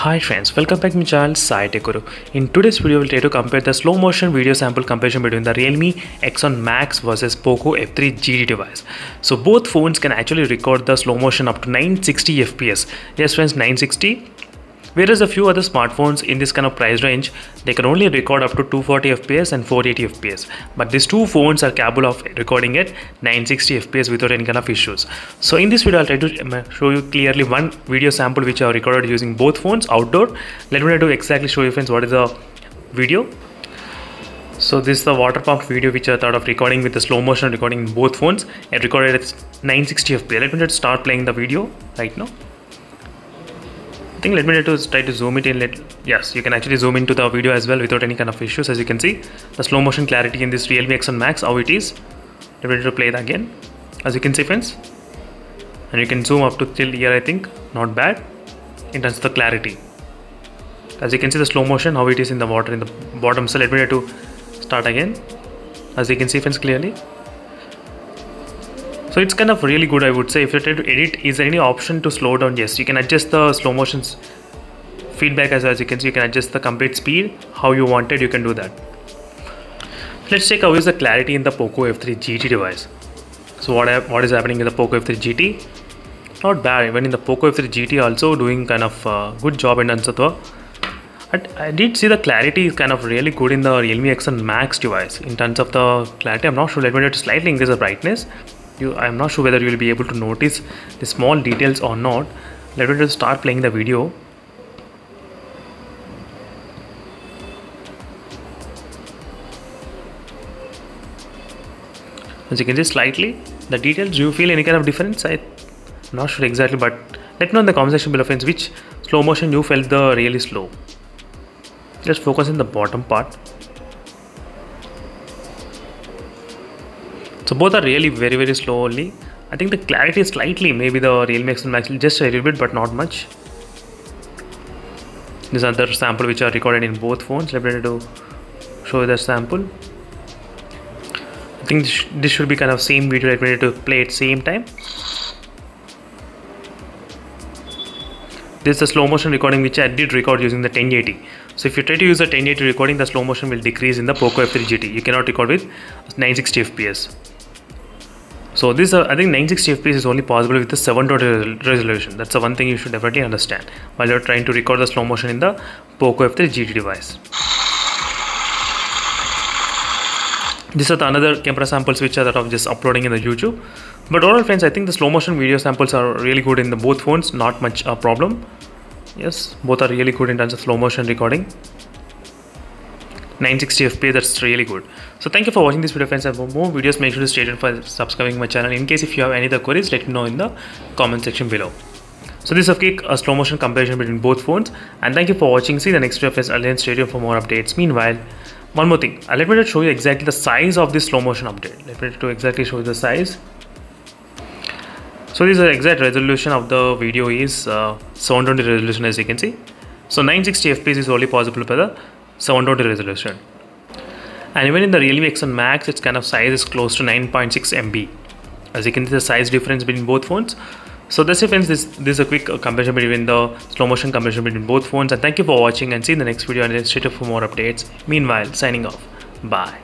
Hi friends, welcome back to my channel Sai Tech Guru. In today's video, we'll try to compare the slow motion video sample comparison between the Realme X7 Max versus Poco F3 GT device. So both phones can actually record the slow motion up to 960 FPS. Yes friends, 960. Whereas a few other smartphones in this kind of price range, they can only record up to 240 fps and 480 fps. But these two phones are capable of recording at 960 fps without any kind of issues. So in this video, I'll try to show you clearly one video sample which I have recorded using both phones outdoor. Let me try to exactly show you friends what is the video. So this is the water pump video which I thought of recording with the slow motion recording in both phones. I recorded at 960 fps. Let me just start playing the video right now. Let me try to zoom it in. Yes, you can actually zoom into the video as well without any kind of issues. As you can see, the slow motion clarity in this Realme X7 Max, how it is. Let me try to play it again. As you can see friends, and you can zoom up to till here. I think not bad in terms of the clarity. As you can see, the slow motion, how it is in the water in the bottom. So let me try to start again. As you can see friends clearly. So it's kind of really good, I would say. If you try to edit, is there any option to slow down? Yes, you can adjust the slow motion's feedback as you can see. You can adjust the complete speed how you wanted. You can do that. Let's check how is the clarity in the Poco F3 GT device. So what is happening in the Poco F3 GT? Not bad. Even in the Poco F3 GT also doing kind of good job in terms of the. I did see the clarity is kind of really good in the Realme X7 Max device. In terms of the clarity, I'm not sure. Let me just slightly increase the brightness. I'm not sure whether you will be able to notice the small details or not. Let me just start playing the video. As you can see slightly, the details, do you feel any kind of difference? I'm not sure exactly, but let me know in the comment section below friends which slow motion you felt the really slow. Let's focus in the bottom part. So both are really very slowly. I think the clarity is slightly, maybe the Realme X7 Max just a little bit, but not much. This is another sample which are recorded in both phones. Let me try to show you the sample. I think this should be kind of same video. Let me try to play at same time. This is the slow motion recording which I did record using the 1080. So if you try to use the 1080 recording, the slow motion will decrease in the Poco F3 GT. You cannot record with 960 fps. So this I think 960 fps is only possible with the 720 resolution. That's the one thing you should definitely understand while you're trying to record the slow motion in the Poco F3 GT device. These are the another camera samples which are that of just uploading in the YouTube. But overall friends, I think the slow motion video samples are really good in the both phones. Not much a problem. Yes, both are really good in terms of slow motion recording. 960 fps, that's really good. So thank you for watching this video friends, and for more videos make sure to stay tuned for subscribing my channel. In case if you have any other queries, let me know in the comment section below. So this is a quick slow motion comparison between both phones, and thank you for watching. See you in the next video friends. I'll stay tuned for more updates. Meanwhile, one more thing, let me just show you exactly the size of this slow motion update. Let me to exactly show you the size. So this is the exact resolution of the video is 720 resolution, as you can see. So 960 fps is only possible for the 720 resolution. And even in the Realme X7 Max, its kind of size is close to 9.6 MB. As you can see the size difference between both phones. So that's it friends, this is a quick comparison between the slow motion comparison between both phones. And thank you for watching, and see you in the next video, and stay tuned for more updates. Meanwhile, signing off. Bye.